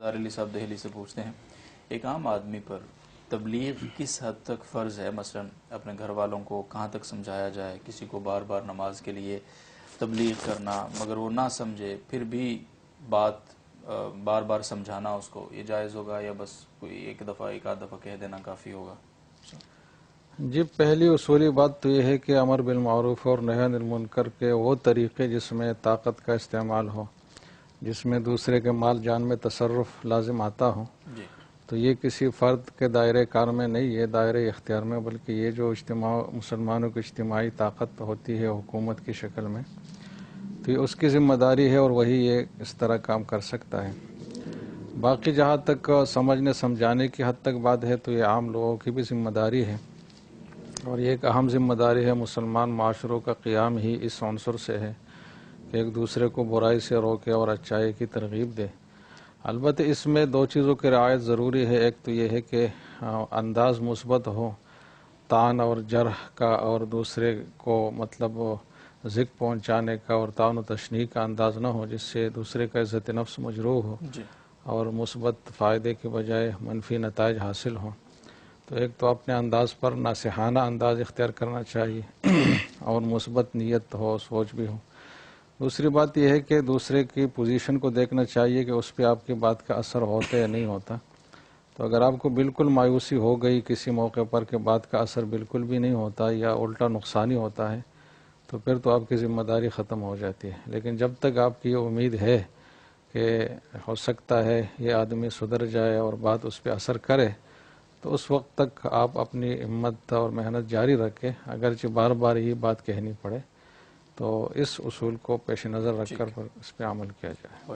زار علی صاحب دہلی سے پوچھتے ہیں، ایک عام آدمی پر تبلیغ کس حد تک فرض ہے؟ مثلا اپنے گھر والوں کو کہاں تک سمجھایا جائے؟ کسی کو بار بار نماز کے لیے تبلیغ کرنا مگر وہ نہ سمجھے، پھر بھی بار بار سمجھانا اس کو، یہ جائز ہوگا یا بس کوئی ایک آدھ دفعہ کہہ دینا کافی ہوگا؟ جی، پہلی اصولی بات تو یہ ہے کہ امر بالمعروف اور نہی عن المنکر کے وہ طریقے جس میں طاقت کا استعمال ہو، جس میں دوسرے کے مال جان میں تصرف لازم آتا ہو، جی تو یہ کسی فرد کے دائرۂ کار میں نہیں ہے، دائرۂ اختیار میں، بلکہ یہ جو مسلمانوں کی اجتماعی طاقت ہوتی ہے حکومت کی شکل میں، تو یہ اس کی ذمہ داری ہے اور وہی یہ اس طرح کام کر سکتا ہے۔ باقی جہاں تک سمجھنے سمجھانے کی حد تک بات ہے تو یہ عام لوگوں کی بھی ذمہ داری ہے، اور یہ ایک اہم ذمہ داری ہے مسلمان معاشروں کا قیام ہی اس عنصر سے ہے کہ ایک دوسرے کو برائی سے روکے اور اچائی کی ترغیب دے۔ البتہ اس میں دو چیزوں کی رعایت ضروری ہے، ایک تو یہ ہے کہ انداز مثبت ہو طعن اور جرح کا، اور دوسرے کو مطلب ذکر پہنچانے کا اور طعن و تشنیع کا انداز نہ ہو جس سے دوسرے کا عزت نفس مجروح ہو جی اور مثبت فائدے کے بجائے منفی نتائج حاصل ہوں۔ تو ایک تو اپنے انداز پر ناصحانہ انداز اختیار کرنا چاہیے اور مثبت نیت ہو، سوچ بھی ہو۔ دوسری بات یہ ہے کہ دوسرے کی پوزیشن کو دیکھنا چاہیے کہ اس پہ آپ کی بات کا اثر ہوتا یا نہیں ہوتا۔ تو اگر آپ کو بالکل مایوسی ہو گئی کسی موقع پر کہ بات کا اثر بالکل بھی نہیں ہوتا یا الٹا نقصانی ہوتا ہے، تو پھر تو آپ کی ذمہ داری ختم ہو جاتی ہے۔ لیکن جب تک آپ کی یہ امید ہے کہ ہو سکتا ہے یہ آدمی سدھر جائے اور بات اس پہ اثر کرے، تو اس وقت تک آپ اپنی ہمت اور محنت جاری رکھیں، اگرچہ بار بار یہ بات کہنی پڑے۔ تو اس اصول کو پیش نظر رکھ کر اس پہ عمل کیا جائے۔